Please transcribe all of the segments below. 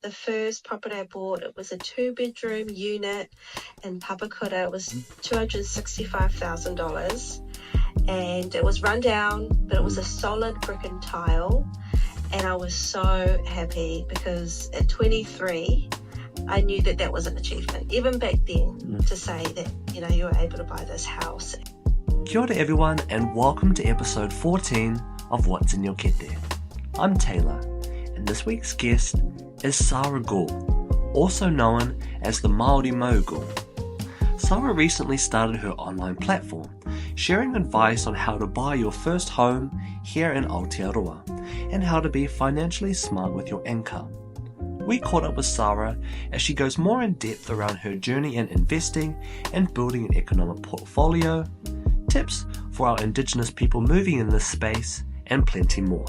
The first property I bought, it was a 2-bedroom unit in Papakura. It was $265,000, and it was run down, but it was a solid brick and tile. And I was so happy because at 23, I knew that that was an achievement, even back then, to say that, you were able to buy this house. Kia ora everyone, and welcome to episode 14 of What's in Your Kete. I'm Taylor, and this week's guest is Saarah Gul, also known as the Māori Mogul. Saarah recently started her online platform, sharing advice on how to buy your first home here in Aotearoa, and how to be financially smart with your income. We caught up with Saarah as she goes more in depth around her journey in investing and building an economic portfolio, tips for our Indigenous people moving in this space, and plenty more.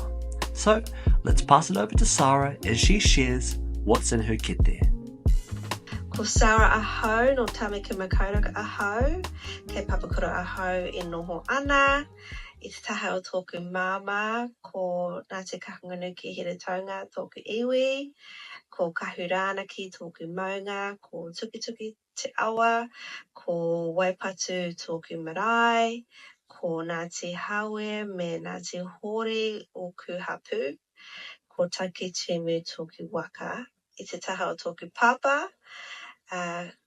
So let's pass it over to Saarah as she shares what's in her kete. Ko Saarah ahau no tamaki makauranga ahau, kei Papakura ahau e noho ana, I te taha o tōku māma, ko Ngāti Kahanganuki Heretaunga tōku iwi, ko Kahurana ki tōku maunga, ko Tukituki te awa, ko Waipatu tōku marae, ko Ngāti Hawe me Ngāti Hori o Kuhapu, ko Takitimu tōku waka, I te taha o tōku papa,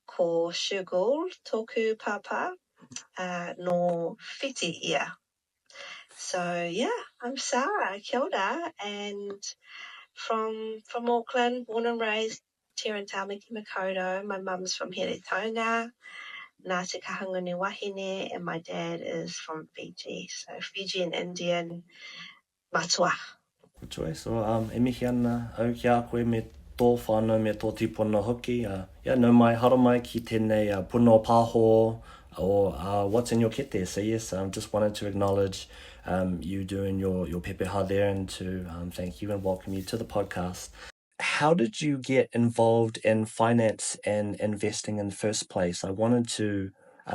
ko Saarah Gul tōku papa, no whiti ia. So yeah, I'm Saarah, kia ora, and from Auckland, born and raised here in Tāmaki Makaurau. My mum's from Heretaunga, Ngāti Kahungunu wāhine, and my dad is from Fiji, so Fijian Indian matua. So, e mihi ana au ki a koe me tō whānau me tō tipona hoki. No mai hara mai ki tēnei puno pāho or what's in your kete. So yes, just wanted to acknowledge you doing your pepeha there, and to thank you and welcome you to the podcast. How did you get involved in finance and investing in the first place? I wanted to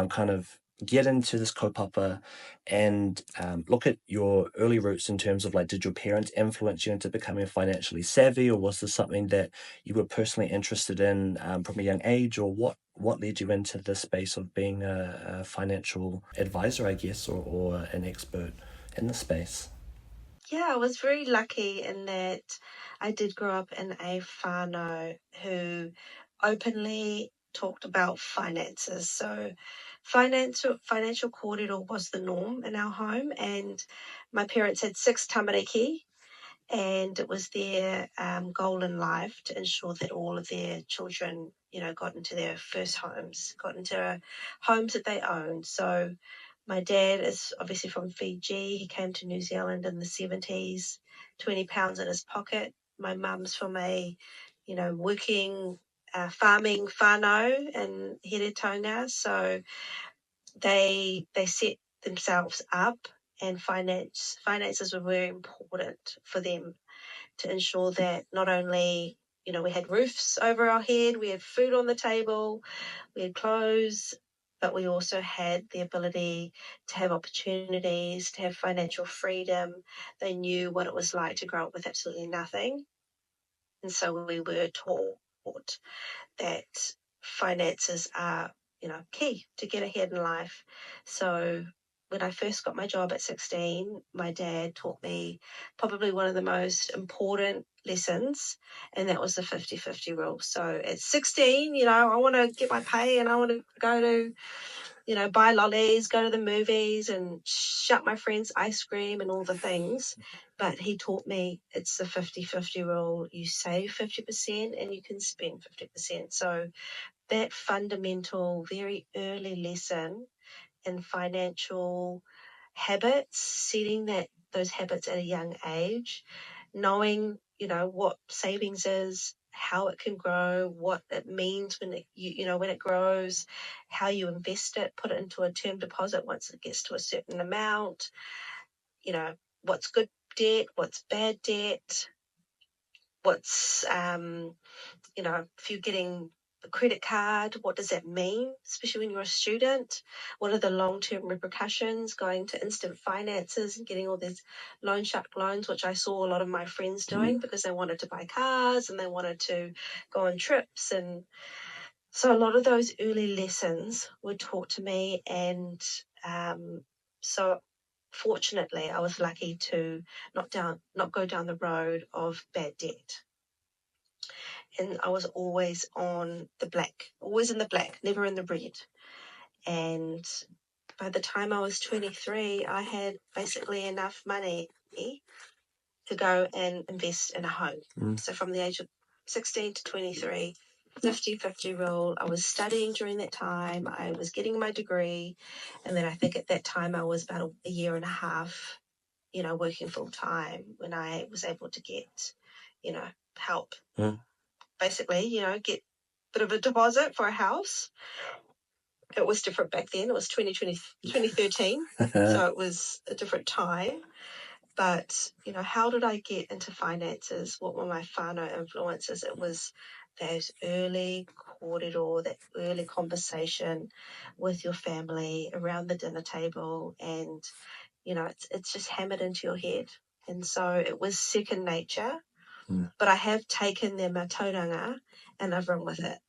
kind of get into this kaupapa and look at your early roots in terms of, like, did your parents influence you into becoming financially savvy, or was this something that you were personally interested in from a young age, or what led you into the space of being a financial advisor, I guess, or an expert in the space? Yeah, I was very lucky in that I did grow up in a whānau who openly talked about finances. So financial kōrero was the norm in our home, and my parents had 6 tamariki, and it was their goal in life to ensure that all of their children, got into their first homes, got into homes that they owned. So my dad is obviously from Fiji. He came to New Zealand in the 70s, 20 pounds in his pocket. My mum's from a, working farming whānau in Heretaunga. So they set themselves up, and finances were very important for them to ensure that not only, we had roofs over our head, we had food on the table, we had clothes, but we also had the ability to have opportunities, to have financial freedom. They knew what it was like to grow up with absolutely nothing. And so we were taught that finances are, key to get ahead in life. So when I first got my job at 16, my dad taught me probably one of the most important lessons, and that was the 50-50 rule. So at 16, I want to get my pay and I want to go to, buy lollies, go to the movies and shut my friends' ice cream and all the things. But he taught me it's the 50-50 rule. You save 50% and you can spend 50%. So that fundamental, very early lesson in financial habits, setting those habits at a young age, knowing, what savings is, how it can grow, what it means when when it grows, how you invest it, put it into a term deposit once it gets to a certain amount, what's good debt, what's bad debt, what's, if you're getting the credit card, what does that mean, especially when you're a student? What are the long-term repercussions going to instant finances and getting all these loan shark loans, which I saw a lot of my friends doing because they wanted to buy cars and they wanted to go on trips. And so a lot of those early lessons were taught to me. And so fortunately, I was lucky to not go down the road of bad debt. And I was always on the black, always in the black, never in the red. And by the time I was 23, I had basically enough money to go and invest in a home. So from the age of 16 to 23, 50-50 rule. I was studying during that time. I was getting my degree. And then I think at that time I was about a year and a half, working full time when I was able to get, help. Basically, get a bit of a deposit for a house. It was different back then. It was 2013. So it was a different time. But, how did I get into finances? What were my whānau influences? It was those early kōrero, that early conversation with your family around the dinner table. And, it's just hammered into your head. And so it was second nature. But I have taken their mātauranga and I've run with it.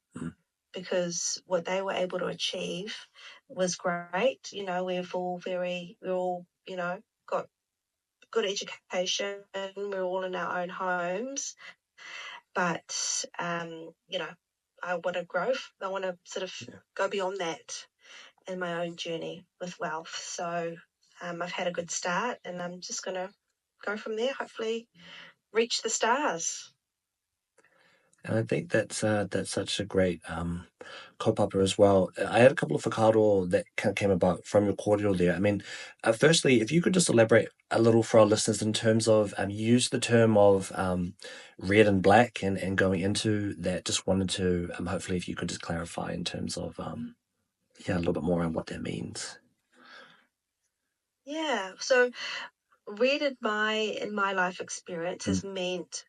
Because what they were able to achieve was great. We're all, got good education. We're all in our own homes. But, I want to grow. I want to sort of go beyond that in my own journey with wealth. So I've had a good start and I'm just going to go from there, hopefully reach the stars. And I think that's such a great kaupapa as well. I had a couple of whakaaro that kind of came about from your kōrero there. I mean, firstly, if you could just elaborate a little for our listeners in terms of, you used the term of red and black and going into that, just wanted to, hopefully if you could just clarify in terms of, a little bit more around what that means. Yeah, so red in my life experience has meant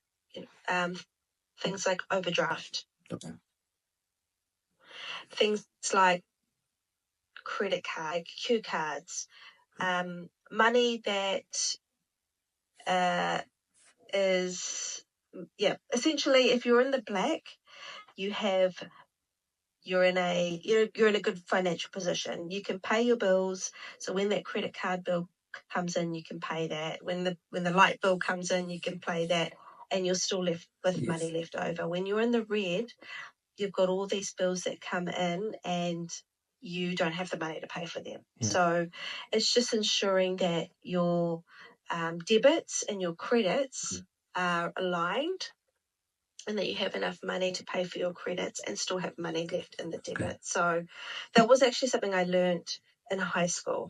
things like overdraft. Okay. Things like credit card, Q cards, money that is, essentially if you're in the black, you're in a good financial position. You can pay your bills. So when that credit card bill comes in, you can pay that. When the light bill comes in, you can pay that, and you're still left with money left over. When you're in the red, you've got all these bills that come in and you don't have the money to pay for them. So it's just ensuring that your debits and your credits are aligned and that you have enough money to pay for your credits and still have money left in the debit. So that was actually something I learned in high school,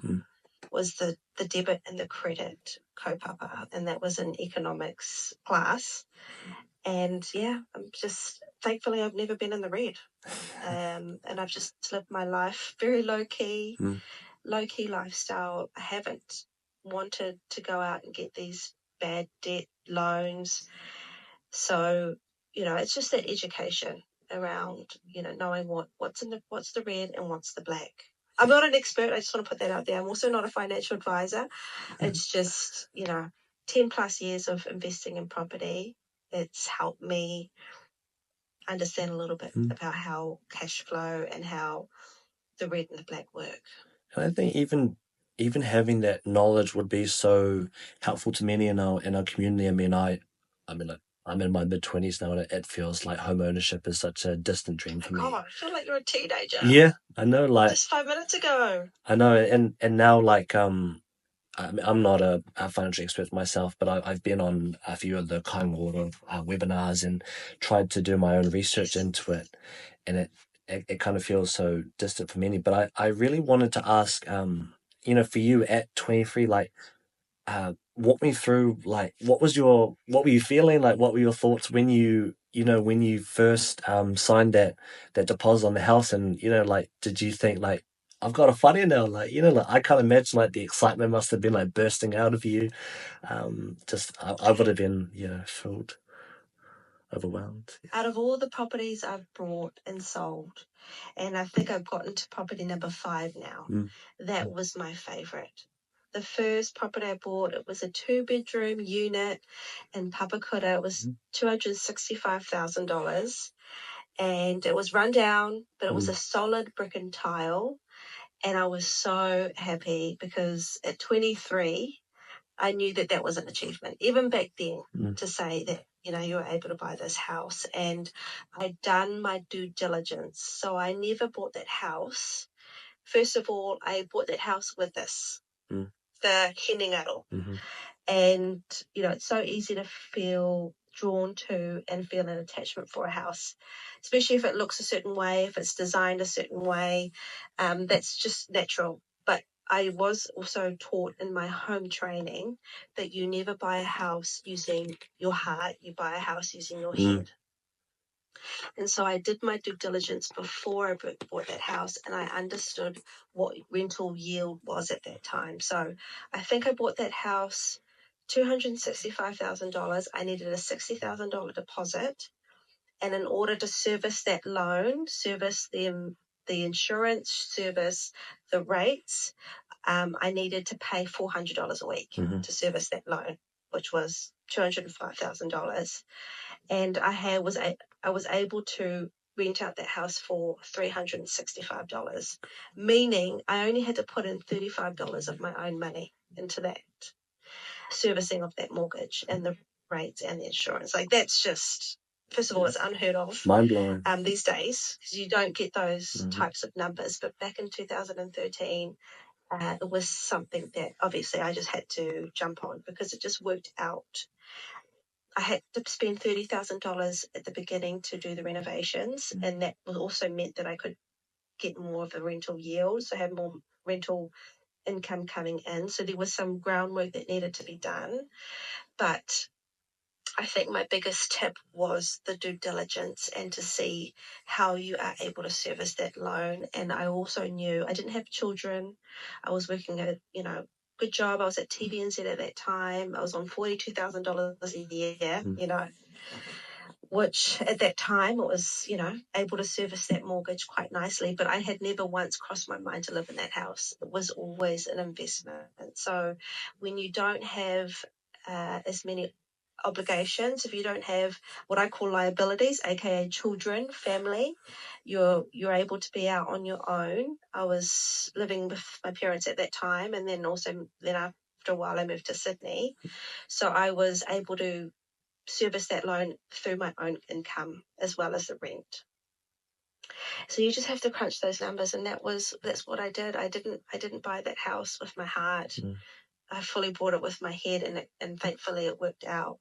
was the debit and the credit kaupapa, and that was in economics class. And I'm just, thankfully I've never been in the red. And I've just lived my life very low-key lifestyle. I haven't wanted to go out and get these bad debt loans. So, it's just that education around, knowing what's the red and what's the black. I'm not an expert. I just want to put that out there. I'm also not a financial advisor. It's just, 10 plus years of investing in property. It's helped me understand a little bit about how cash flow and how the red and the black work. And I think even having that knowledge would be so helpful to many in our community. I mean, I'm in my mid-20s now, and it feels like home ownership is such a distant dream for me. God, I feel like you're a teenager. Yeah, I know. Like just 5 minutes ago. I know, and now like I'm not a financial expert myself, but I've been on a few of the kaingoro webinars and tried to do my own research into it, and it kind of feels so distant for many. But I really wanted to ask, for you at 23, like, walk me through, like, what were you feeling? Like, what were your thoughts when when you first signed that deposit on the house, and, like, did you think, like, I've got a whare now, like, like, I can't imagine, like, the excitement must have been, like, bursting out of you. I would have been, thrilled. overwhelmed. Out of all the properties I've bought and sold, and I think I've gotten to property number 5 now, that was my favourite. The first property I bought, it was a 2-bedroom unit in Papakura. It was $265,000, and it was run down, but it was a solid brick and tile, and I was so happy because at 23, I knew that that was an achievement, even back then, to say that, you know, you were able to buy this house. And I'd done my due diligence. So I never bought that house. First of all, I bought that house with this, the hinengaro. And, you know, it's so easy to feel drawn to and feel an attachment for a house, especially if it looks a certain way, if it's designed a certain way. That's just natural. But I was also taught in my home training that you never buy a house using your heart, you buy a house using your head. And so I did my due diligence before I bought that house, and I understood what rental yield was at that time. So I think I bought that house $265,000. I needed a $60,000 deposit. And in order to service that loan, service the insurance, service the rates, I needed to pay $400 a week to service that loan, which was $205,000. And I was able to rent out that house for $365, meaning I only had to put in $35 of my own money into that servicing of that mortgage and the rates and the insurance. Like, that's just, first of all, it's unheard of. Mind-blowing. These days, because you don't get those types of numbers. But back in 2013, it was something that obviously I just had to jump on because it just worked out. I had to spend $30,000 at the beginning to do the renovations, and that also meant that I could get more of the rental yield, so have more rental income coming in. So there was some groundwork that needed to be done. But I think my biggest tip was the due diligence and to see how you are able to service that loan. And I also knew I didn't have children. I was working at a, good job. I was at TVNZ at that time. I was on $42,000 a year, which at that time it was, able to service that mortgage quite nicely. But I had never once crossed my mind to live in that house. It was always an investment. So when you don't have as many obligations, if you don't have what I call liabilities, aka children, family, you're able to be out on your own. I was living with my parents at that time, and then after a while I moved to Sydney, so I was able to service that loan through my own income as well as the rent. So you just have to crunch those numbers, and that's what I did. I didn't buy that house with my heart. I fully bought it with my head, and thankfully it worked out.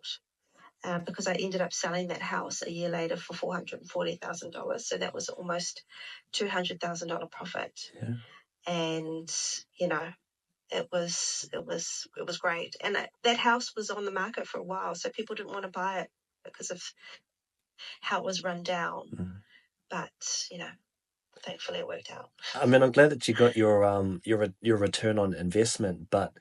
Because I ended up selling that house a year later for $440,000. So that was almost $200,000 profit. Yeah. And, it was great. And that house was on the market for a while, so people didn't want to buy it because of how it was run down. But, thankfully it worked out. I mean, I'm glad that you got your return on investment, but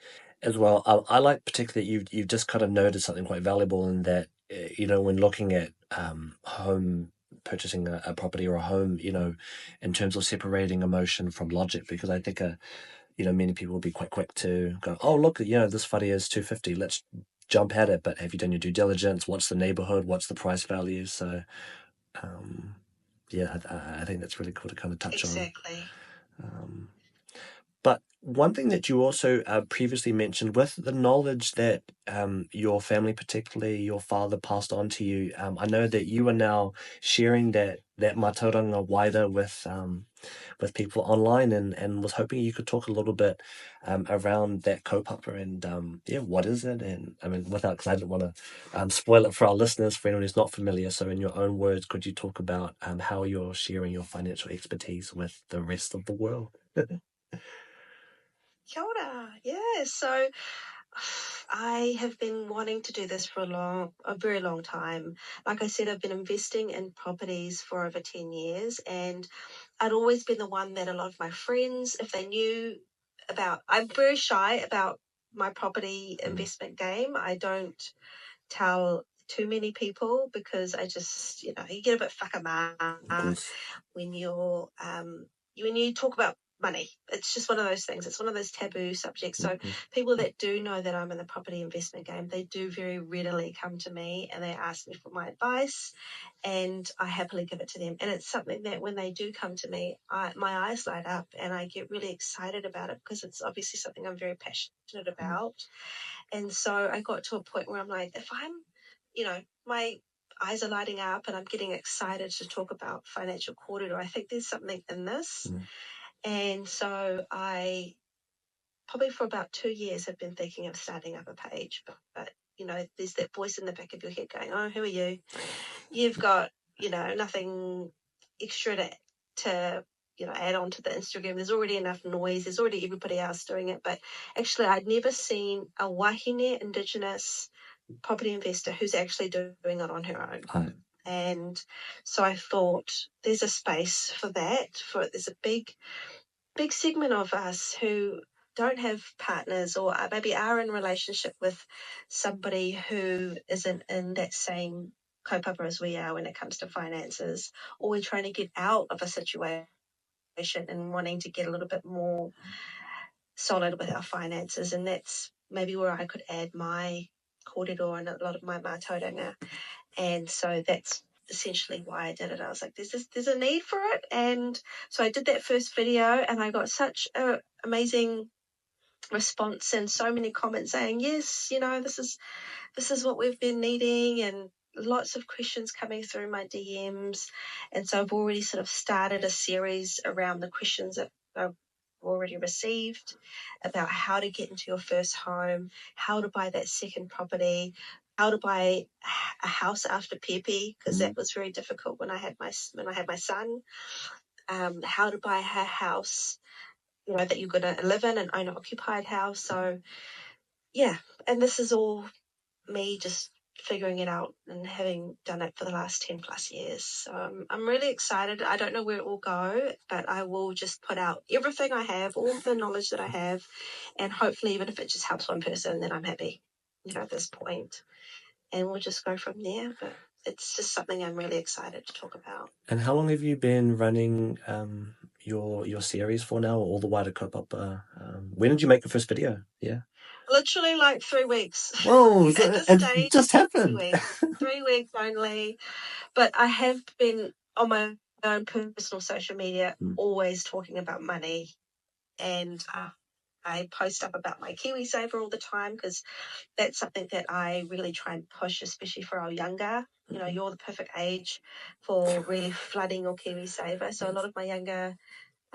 as well, I like particularly that you've just kind of noted something quite valuable in that, when looking at home purchasing a property or a home, in terms of separating emotion from logic, because I think many people will be quite quick to go, oh look, this whare is $250, let's jump at it. But have you done your due diligence? What's the neighborhood? What's the price value? So yeah, I think that's really cool to kind of touch on. Exactly. But one thing that you also previously mentioned, with the knowledge that your family, particularly your father, passed on to you, I know that you are now sharing that mātauranga wider with people online, and was hoping you could talk a little bit around that kaupapa and what is it? And I mean, because I didn't want to spoil it for our listeners, for anyone who's not familiar. So in your own words, could you talk about how you're sharing your financial expertise with the rest of the world? Kia ora. Yeah, so I have been wanting to do this for a very long time. Like I said, I've been investing in properties for over 10 years, and I'd always been the one that a lot of my friends, if they knew about, I'm very shy about my property investment game. I don't tell too many people, because I just, you get a bit whakama when you talk about money. It's just one of those things. It's one of those taboo subjects. So people that do know that I'm in the property investment game, they do very readily come to me and they ask me for my advice, and I happily give it to them. And it's something that when they do come to me, my eyes light up and I get really excited about it, because it's obviously something I'm very passionate about. And so I got to a point where I'm like, if I'm, my eyes are lighting up and I'm getting excited to talk about financial kōrero, I think there's something in this. And so I probably for about 2 years have been thinking of starting up a page, but there's that voice in the back of your head going, oh, who are you? You've got, nothing extra to add on to the Instagram. There's already enough noise. There's already everybody else doing it. But actually, I'd never seen a wāhine Indigenous property investor who's actually doing it on her own. And so I thought there's a space for that. There's a big segment of us who don't have partners, or maybe are in relationship with somebody who isn't in that same kaupapa as we are when it comes to finances, or we're trying to get out of a situation and wanting to get a little bit more solid with our finances. And that's maybe where I could add my kōrero and a lot of my mātauranga. And so that's essentially why I did it. I was like, there's a need for it. And so I did that first video and I got such an amazing response and so many comments saying, yes, this is what we've been needing, and lots of questions coming through my DMs. And so I've already sort of started a series around the questions that I've already received about how to get into your first home, how to buy that second property, how to buy a house after Pepe, because that was very difficult when I had my son, how to buy a house, that you're going to live in, an owner occupied house. So yeah, and this is all me just figuring it out and having done it for the last 10 plus years. So I'm really excited. I don't know where it will go, but I will just put out everything I have, all the knowledge that I have, and hopefully even if it just helps one person, then I'm happy, at this point. And we'll just go from there. But it's just something I'm really excited to talk about. And how long have you been running your series for now, all the way to kaupapa? When did you make the first video? Yeah. Literally like 3 weeks. Whoa, At this stage, it just happened. 3 weeks only. But I have been on my own personal social media always talking about money. And I post up about my KiwiSaver all the time, because that's something that I really try and push, especially for our younger. You're the perfect age for really flooding your KiwiSaver. So a lot of my younger,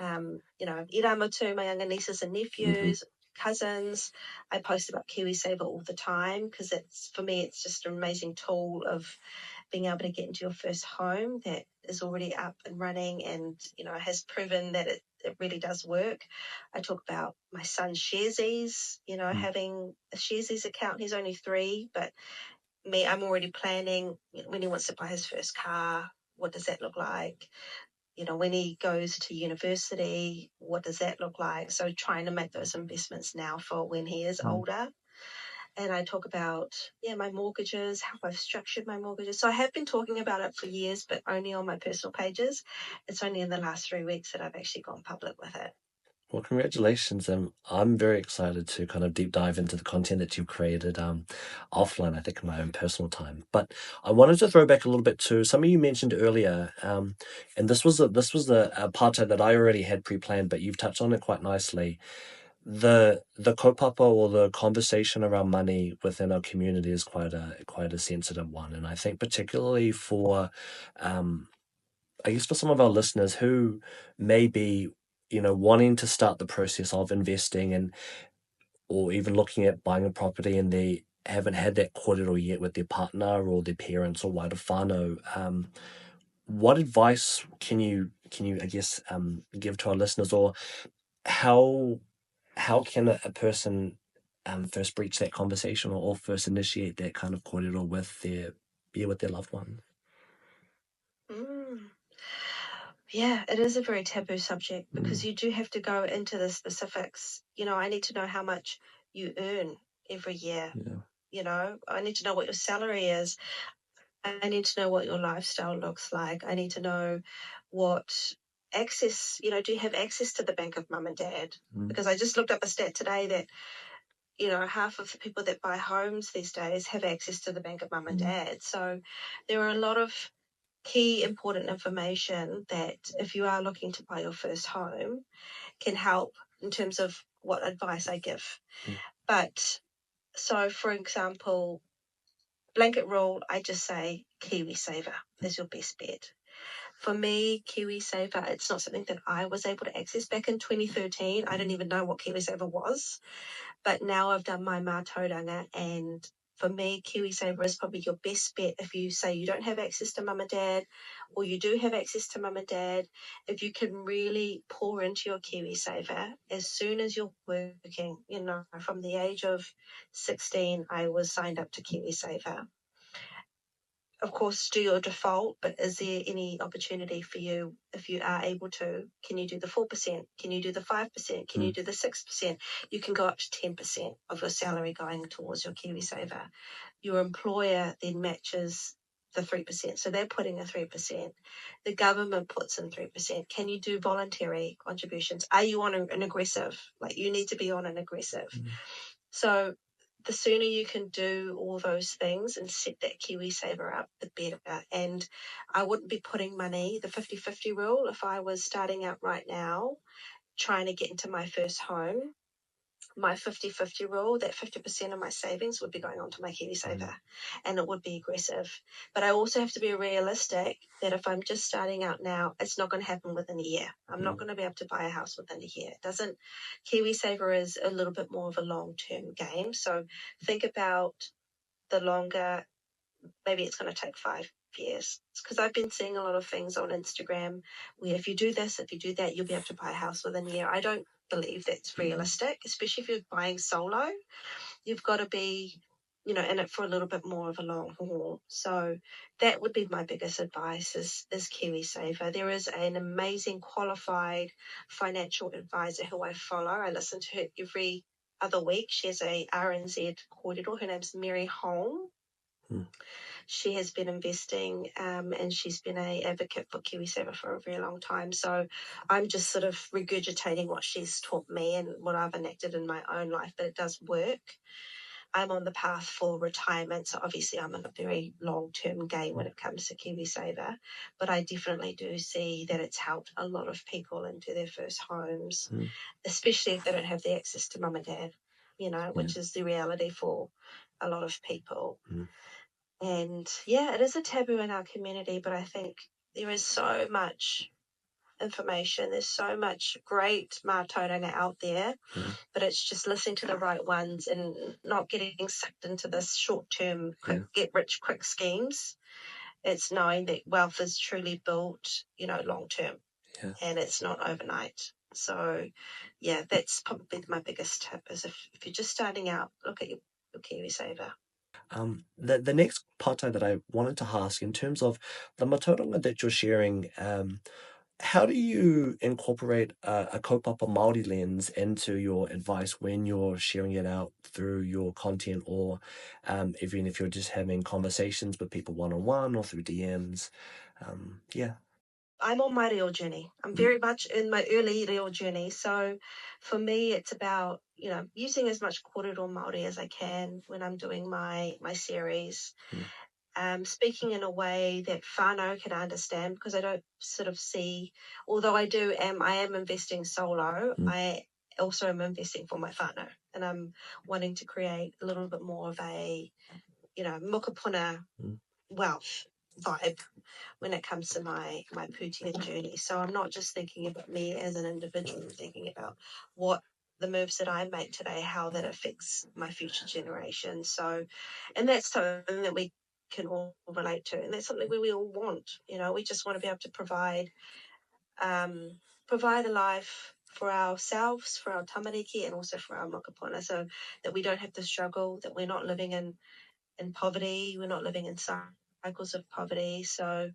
iramotu, my younger nieces and nephews, cousins, I post about KiwiSaver all the time, because for me, it's just an amazing tool of being able to get into your first home that is already up and running and, has proven that it really does work. I talk about my son's Sharesies, having a Sharesies account. He's only 3, but I'm already planning when he wants to buy his first car, what does that look like? When he goes to university, what does that look like? So trying to make those investments now for when he is older. And I talk about, my mortgages, how I've structured my mortgages. So I have been talking about it for years, but only on my personal pages. It's only in the last 3 weeks that I've actually gone public with it. Well, congratulations. I'm very excited to kind of deep dive into the content that you've created offline, I think, in my own personal time. But I wanted to throw back a little bit to something you mentioned earlier, and this was a part that I already had pre-planned, but you've touched on it quite nicely. The kaupapa, or the conversation around money within our community, is quite a sensitive one, and I think particularly for I guess for some of our listeners who may be wanting to start the process of investing or even looking at buying a property, and they haven't had that kōrero yet with their partner or their parents or wider whānau, what advice can you I guess give to our listeners, or how can a person first breach that conversation, or first initiate that kind of kōrero with their loved one? Yeah, it is a very taboo subject, because you do have to go into the specifics. I need to know how much you earn every year. I need to know what your salary is. I need to know what your lifestyle looks like. I need to know what access, do you have access to the bank of mum and dad? Because I just looked up a stat today that, half of the people that buy homes these days have access to the bank of mum and dad. So there are a lot of key important information that if you are looking to buy your first home can help in terms of what advice I give. But so, for example, blanket rule, I just say KiwiSaver is your best bet. For me, KiwiSaver, it's not something that I was able to access back in 2013. I didn't even know what KiwiSaver was. But now I've done my mātauranga, and for me, KiwiSaver is probably your best bet if you say you don't have access to mum and dad, or you do have access to mum and dad. If you can really pour into your KiwiSaver as soon as you're working, from the age of 16, I was signed up to KiwiSaver. Of course, do your default, but is there any opportunity for you if you are able to? Can you do the 4%? Can you do the 5%? Can you do the 6%? You can go up to 10% of your salary going towards your KiwiSaver. Your employer then matches the 3%. So they're putting a 3%. The government puts in 3%. Can you do voluntary contributions? Are you on an aggressive? Like, you need to be on an aggressive. So the sooner you can do all those things and set that KiwiSaver up, the better. And I wouldn't be putting money, the 50-50 rule, if I was starting out right now, trying to get into my first home, my 50-50 rule, that 50% of my savings would be going on to my KiwiSaver, and it would be aggressive. But I also have to be realistic that if I'm just starting out now, it's not going to happen within a year. I'm not going to be able to buy a house within a year. KiwiSaver is a little bit more of a long-term game. So think about the longer, maybe it's going to take 5 years, because I've been seeing a lot of things on Instagram where if you do this, if you do that, you'll be able to buy a house within a year. I don't believe that's realistic, especially if you're buying solo. You've got to be, in it for a little bit more of a long haul. So that would be my biggest advice is KiwiSaver. There is an amazing qualified financial advisor who I follow. I listen to her every other week. She has a RNZ kōrero. Her name's Mary Holm. She has been investing and she's been an advocate for KiwiSaver for a very long time. So I'm just sort of regurgitating what she's taught me and what I've enacted in my own life, but it does work. I'm on the path for retirement, so obviously I'm in a very long-term game when it comes to KiwiSaver, but I definitely do see that it's helped a lot of people into their first homes, especially if they don't have the access to mum and dad, which is the reality for a lot of people. And it is a taboo in our community, but I think there is so much information. There's so much great mātauranga out there, but it's just listening to the right ones and not getting sucked into this short-term, get-rich-quick schemes. It's knowing that wealth is truly built, long-term, and it's not overnight. So, that's probably my biggest tip is if you're just starting out, look at your KiwiSaver. The next pātai that I wanted to ask, in terms of the mātauranga that you're sharing, how do you incorporate a kaupapa Māori lens into your advice when you're sharing it out through your content, or even if you're just having conversations with people one-on-one or through DMs? I'm on my reo journey. I'm very much in my early reo journey. So for me, it's about, using as much kōrero Māori as I can when I'm doing my series. Speaking in a way that whānau can understand, because I don't sort of see, although I am investing solo, I also am investing for my whānau, and I'm wanting to create a little bit more of a, mokopuna wealth vibe when it comes to my pūtea journey. So I'm not just thinking about me as an individual, I'm thinking about what the moves that I make today, how that affects my future generations. So, and that's something that we can all relate to, and that's something we all want. We just want to be able to provide a life for ourselves, for our tamariki, and also for our mokopuna, so that we don't have to struggle, that we're not living in poverty, we're not living in cycles of poverty. So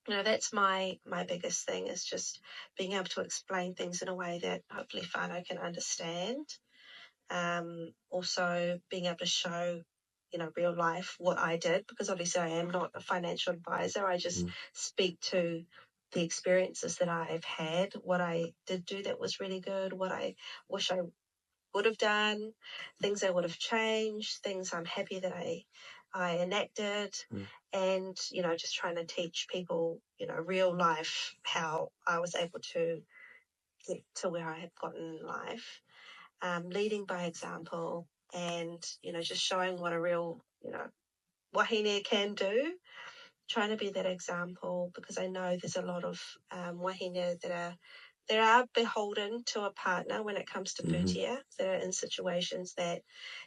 that's my biggest thing, is just being able to explain things in a way that hopefully whānau can understand. Also being able to show real life what I did, because obviously I am not a financial advisor. I just speak to the experiences that I've had, what I did do that was really good, what I wish I would have done, things I would have changed, things I'm happy that I enacted, and just trying to teach people real life how I was able to get to where I had gotten in life, leading by example, and just showing what a real wāhine can do, trying to be that example, because I know there's a lot of wāhine that are beholden to a partner when it comes to pūtea, that are in situations that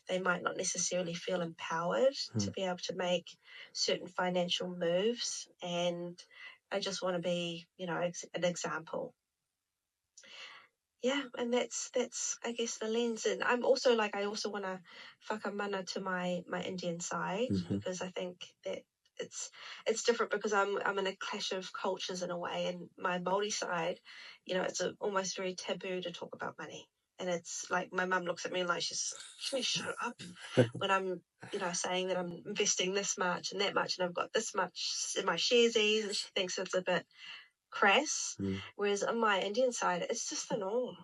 they might not necessarily feel empowered to be able to make certain financial moves. And I just want to be, an example. Yeah, and that's I guess the lens. And I'm also I also want to whakamana to my Indian side, because I think that it's different, because I'm in a clash of cultures in a way. And my Māori side, it's almost very taboo to talk about money. And it's like my mum looks at me like she's shut up when I'm saying that I'm investing this much and that much and I've got this much in my sharesies, and she thinks it's a bit crass. Whereas on my Indian side, it's just the norm.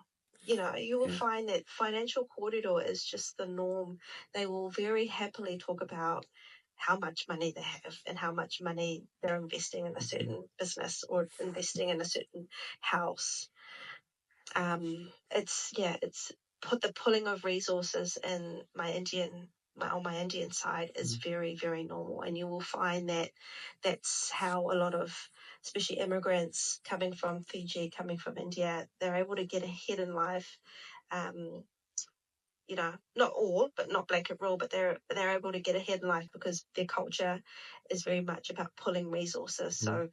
You will find that financial kōrero is just the norm. They will very happily talk about how much money they have and how much money they're investing in a certain business or investing in a certain house. It's put the pulling of resources in on my Indian side is very, very normal. And you will find that that's how a lot of, especially immigrants coming from Fiji, coming from India, they're able to get ahead in life. Not all, but not blanket rule, but they're able to get ahead in life because their culture is very much about pulling resources. So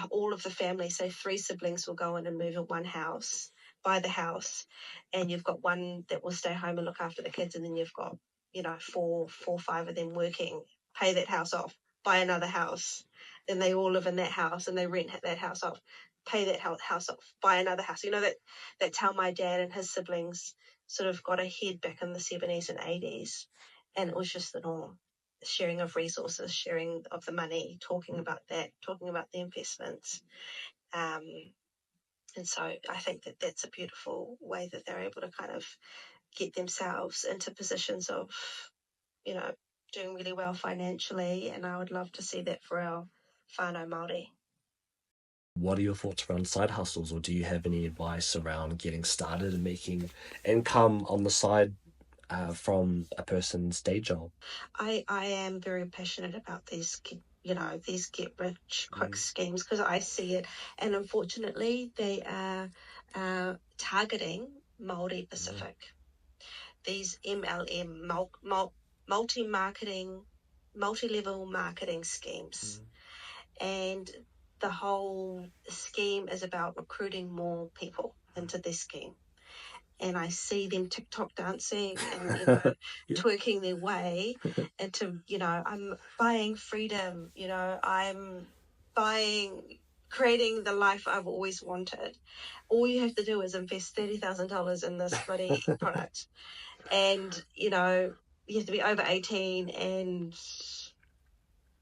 all of the family, say 3 siblings, will go in and move in one house, buy the house, and you've got one that will stay home and look after the kids, and then you've got 4 or 5 of them working, pay that house off, buy another house, then they all live in that house and they rent that house off, pay that house off, buy another house. That's how my dad and his siblings sort of got ahead back in the 70s and 80s, and it was just the norm. Sharing of resources, sharing of the money, talking about that, talking about the investments. And so I think that that's a beautiful way that they're able to kind of get themselves into positions of, doing really well financially, and I would love to see that for our whānau Māori. What are your thoughts around side hustles, or do you have any advice around getting started and making income on the side from a person's day job? I am very passionate about these get rich quick schemes, because I see it, and unfortunately they are targeting Māori Pacific. These MLM, multi-level marketing schemes, and the whole scheme is about recruiting more people into this scheme. And I see them TikTok dancing and, twerking their way into, I'm buying freedom, I'm creating the life I've always wanted. All you have to do is invest $30,000 in this bloody product. And, you have to be over 18 and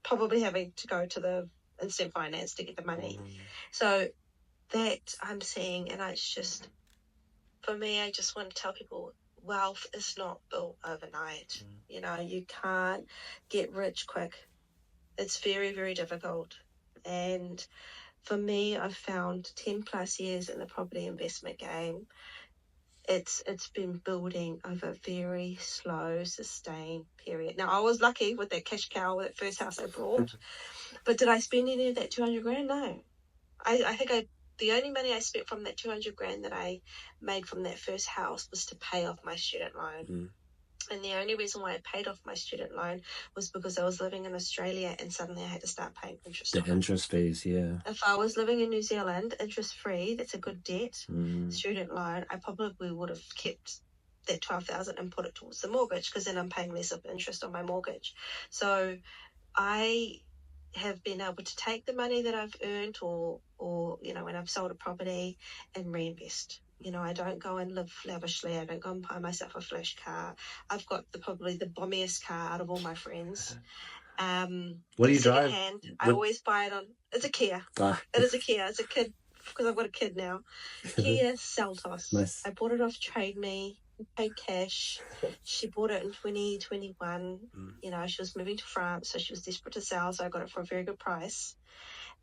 probably having to go to the instant finance to get the money. So that I'm seeing, and it's just, for me, I just want to tell people, wealth is not built overnight. You can't get rich quick. It's very, very difficult. And for me, I've found 10 plus years in the property investment game, it's been building over a very slow, sustained period. Now, I was lucky with that cash cow, that first house I bought, but did I spend any of that 200 grand? No. I think the only money I spent from that 200 grand that I made from that first house was to pay off my student loan. And the only reason why I paid off my student loan was because I was living in Australia and suddenly I had to start paying interest. The interest fees, yeah. If I was living in New Zealand, interest-free, that's a good debt, student loan, I probably would have kept that $12,000 and put it towards the mortgage, because then I'm paying less of interest on my mortgage. So I have been able to take the money that I've earned or when I've sold a property and reinvest. You know, I don't go and live lavishly. I don't go and buy myself a flash car. I've got probably the bombiest car out of all my friends. What do you drive? Secondhand. I always buy it on. It's a Kia. It is a Kia. It's a kid, because I've got a kid now. Kia Seltos. Nice. I bought it off Trade Me. Paid cash. She bought it in 2021. You know, she was moving to France, so she was desperate to sell. So I got it for a very good price.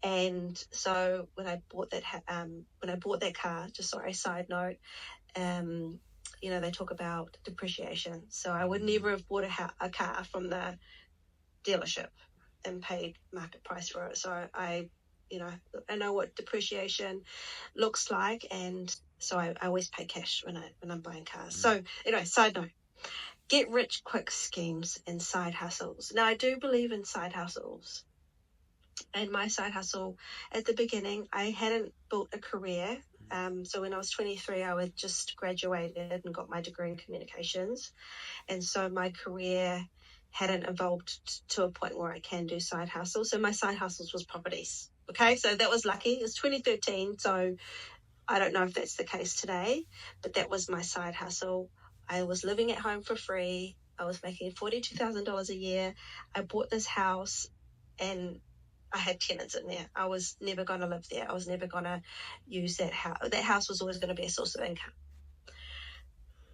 And so when I bought that car, just sorry, side note, you know, they talk about depreciation. So I would never have bought a car from the dealership and paid market price for it. So I know what depreciation looks like, and so I always pay cash when I'm buying cars. So anyway, side note, get rich quick schemes and side hustles. Now I do believe in side hustles. And my side hustle at the beginning, I hadn't built a career. So when I was 23, I had just graduated and got my degree in communications. And so my career hadn't evolved to a point where I can do side hustles. So my side hustles was properties. Okay, so that was lucky. It was 2013, so I don't know if that's the case today, but that was my side hustle. I was living at home for free. I was making $42,000 a year. I bought this house and I had tenants in there. I was never going to live there. I was never going to use that house. That house was always going to be a source of income.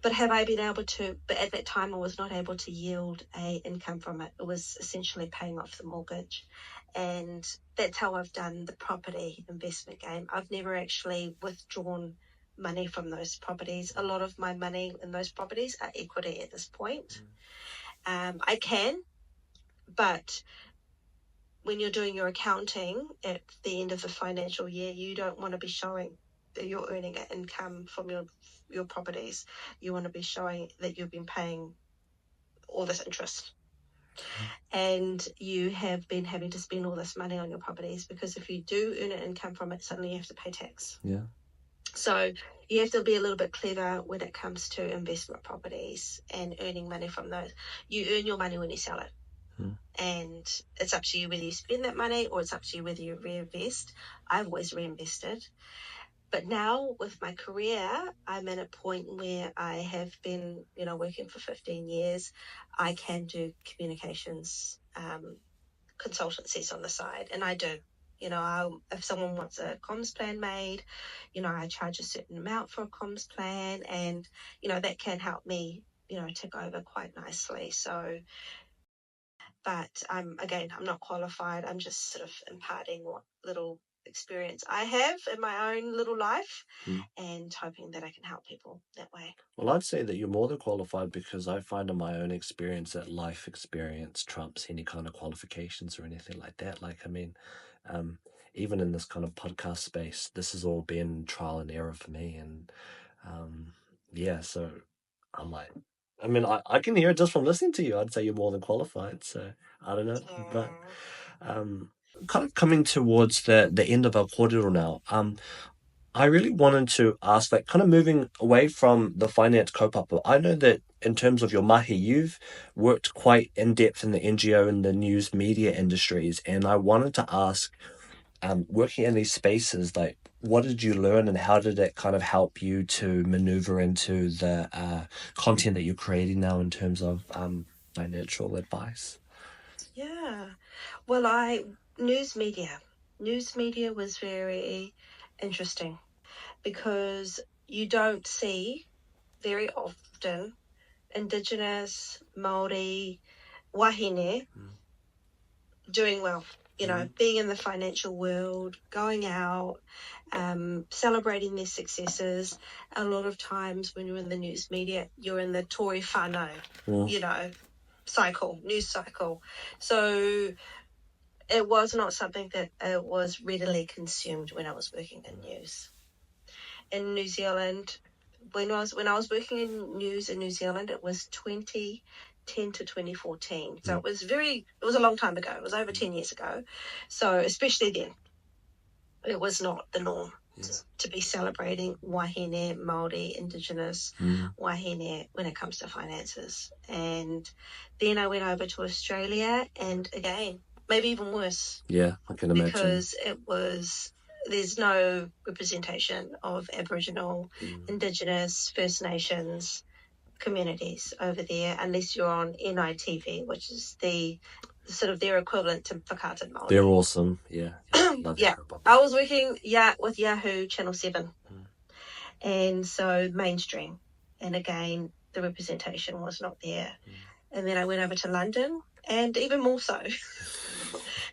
But have I been able to, but at that time I was not able to yield a income from it. It was essentially paying off the mortgage. And that's how I've done the property investment game. I've never actually withdrawn money from those properties. A lot of my money in those properties are equity at this point. I can, but when you're doing your accounting at the end of the financial year, you don't want to be showing that you're earning an income from your properties. You want to be showing that you've been paying all this interest. And you have been having to spend all this money on your properties, because if you do earn an income from it, suddenly you have to pay tax. Yeah. So you have to be a little bit clever when it comes to investment properties and earning money from those. You earn your money when you sell it. And it's up to you whether you spend that money, or it's up to you whether you reinvest. I've always reinvested. But now with my career, I'm at a point where I have been, working for 15 years. I can do communications consultancies on the side, and I do. If someone wants a comms plan made, I charge a certain amount for a comms plan, and, that can help me, tick over quite nicely. So, but I'm not qualified. I'm just sort of imparting what little experience I have in my own little life and hoping that I can help people that way. Well, I'd say that you're more than qualified, because I find in my own experience that life experience trumps any kind of qualifications or anything like that. Like, I mean, even in this kind of podcast space, this has all been trial and error for me. And yeah, so I'm like, I mean, I can hear it just from listening to you. I'd say you're more than qualified. So I don't know. But kind of coming towards the end of our kōrero now, I really wanted to ask, like, kind of moving away from the finance kaupapa. I know that in terms of your mahi, you've worked quite in depth in the NGO and the news media industries, and I wanted to ask, working in these spaces, like, what did you learn, and how did it kind of help you to maneuver into the content that you're creating now in terms of financial advice? Yeah, well, news media was very interesting, because you don't see very often Indigenous, Māori, wāhine doing well. Being in the financial world, going out, celebrating their successes. A lot of times when you're in the news media, you're in the Tory whānau, news cycle. So it was not something that was readily consumed when I was working in news. In New Zealand, when I was working in news in New Zealand, it was 2010 to 2014. So it was a long time ago. It was over 10 years ago. So especially then, it was not the norm to be celebrating wāhine, Māori, Indigenous wāhine when it comes to finances. And then I went over to Australia, and again, maybe even worse. Yeah, I can imagine. Because it was there's no representation of Aboriginal, Indigenous, First Nations communities over there unless you're on NITV, which is the sort of their equivalent to Whakapapa Māori. They're awesome. Yeah. Love yeah. I was working with Yahoo Channel 7. And so mainstream. And again, the representation was not there. And then I went over to London, and even more so.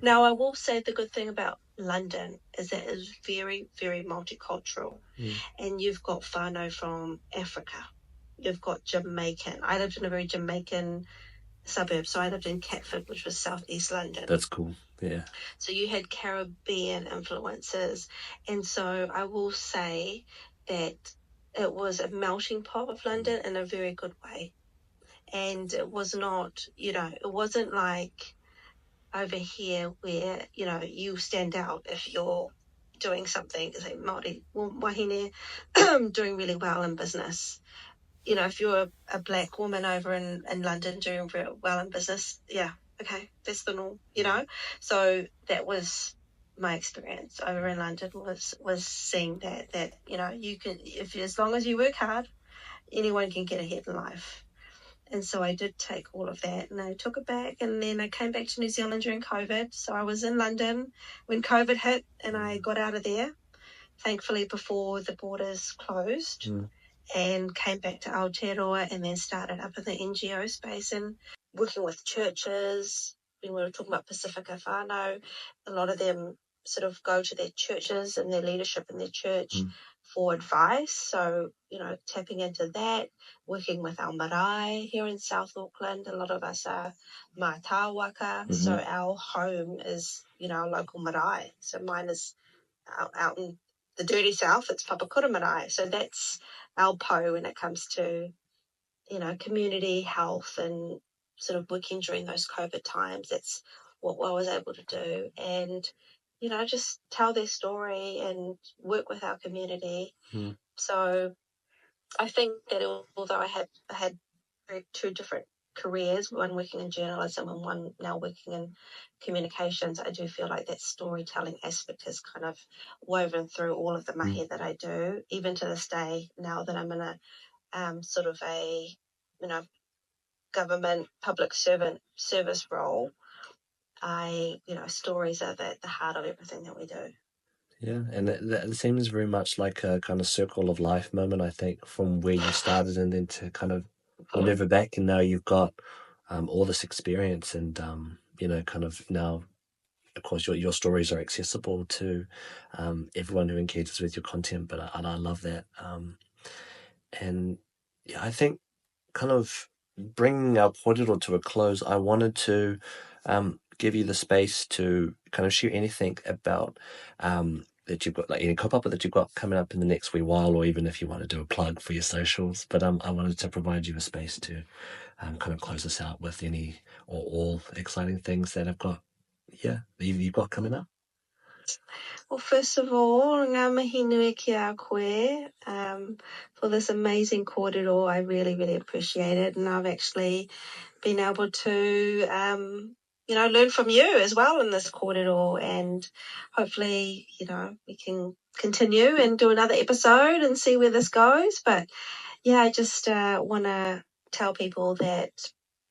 Now, I will say the good thing about London is that it's very, very multicultural. And you've got whānau from Africa. You've got Jamaican. I lived in a very Jamaican suburb. So I lived in Catford, which was southeast London. That's cool. Yeah. So you had Caribbean influences. And so I will say that it was a melting pot of London in a very good way. And it was not, it wasn't like over here where, you stand out if you're doing something, say Māori wāhine, doing really well in business. If you're a black woman over in London doing real well in business, yeah, okay, that's the norm, So that was my experience over in London was seeing that you can, as long as you work hard, anyone can get ahead in life. And so I did take all of that and I took it back, and then I came back to New Zealand during COVID. So I was in London when COVID hit and I got out of there, thankfully before the borders closed, and came back to Aotearoa and then started up in the NGO space and working with churches. When we were talking about Pacifica whānau, a lot of them sort of go to their churches and their leadership in their church for advice. So, tapping into that, working with our marae here in South Auckland. A lot of us are mātauranga. So our home is, our local marae. So mine is out in the dirty south. It's Papakura marae. So that's our po when it comes to, community health and sort of working during those COVID times. That's what I was able to do. And, just tell their story and work with our community. So I think that although I had two different careers, one working in journalism and one now working in communications, I do feel like that storytelling aspect has kind of woven through all of the mahi that I do, even to this day, now that I'm in a sort of a, government public service role. Stories are at the heart of everything that we do. Yeah, and it seems very much like a kind of circle of life moment, I think, from where you started and then to kind of maneuver back, and now you've got all this experience and, kind of now, of course, your stories are accessible to everyone who engages with your content, but I love that. And yeah, I think kind of bringing our kōrero to a close, I wanted to give you the space to kind of share anything about that you've got, like any kaupapa that you've got coming up in the next wee while, or even if you want to do a plug for your socials. But I wanted to provide you a space to kind of close us out with any or all exciting things that you've got coming up. Well, first of all, ngā mihi nui ki a koe for this amazing kōrero. I really, really appreciate it. And I've actually been able to, learn from you as well in this kōrero. And hopefully, we can continue and do another episode and see where this goes. But, yeah, I just want to tell people that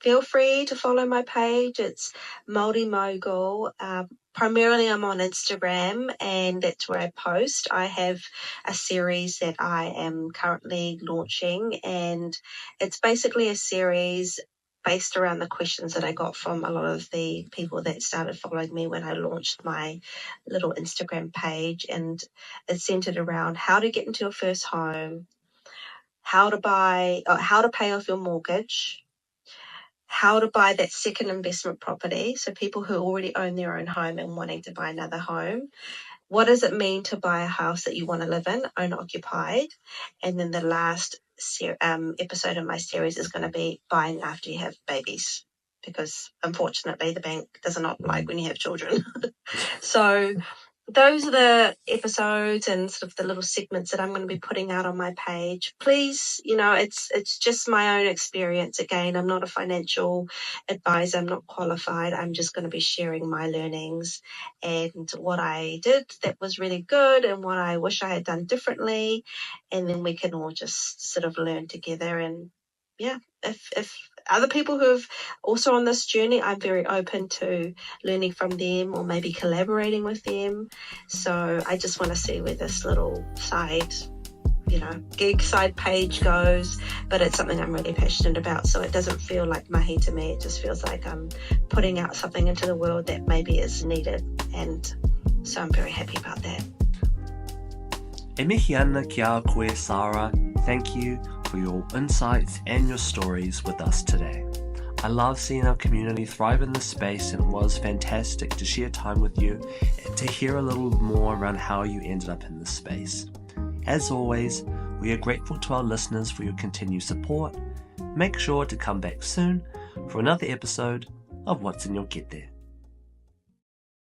feel free to follow my page. It's Māori Mogul. Primarily, I'm on Instagram, and that's where I post. I have a series that I am currently launching, and it's basically a series based around the questions that I got from a lot of the people that started following me when I launched my little Instagram page. And it's centered around how to get into your first home, how to pay off your mortgage, how to buy that second investment property. So people who already own their own home and wanting to buy another home. What does it mean to buy a house that you want to live in, own occupied? And then the last episode of my series is going to be buying after you have babies, because unfortunately the bank does not like when you have children. So those are the episodes and sort of the little segments that I'm going to be putting out on my page. Please, it's just my own experience. Again, I'm not a financial advisor. I'm not qualified. I'm just going to be sharing my learnings and what I did that was really good and what I wish I had done differently. And then we can all just sort of learn together. And yeah, if other people who have also on this journey, I'm very open to learning from them or maybe collaborating with them. So I just want to see where this little side, gig side page goes, but it's something I'm really passionate about. So it doesn't feel like mahi to me. It just feels like I'm putting out something into the world that maybe is needed. And so I'm very happy about that. E mihi ana ki a koe, Saarah. Thank you for your insights and your stories with us today. I love seeing our community thrive in this space, and it was fantastic to share time with you and to hear a little more around how you ended up in this space. As always, we are grateful to our listeners for your continued support. Make sure to come back soon for another episode of What's in Your Kete.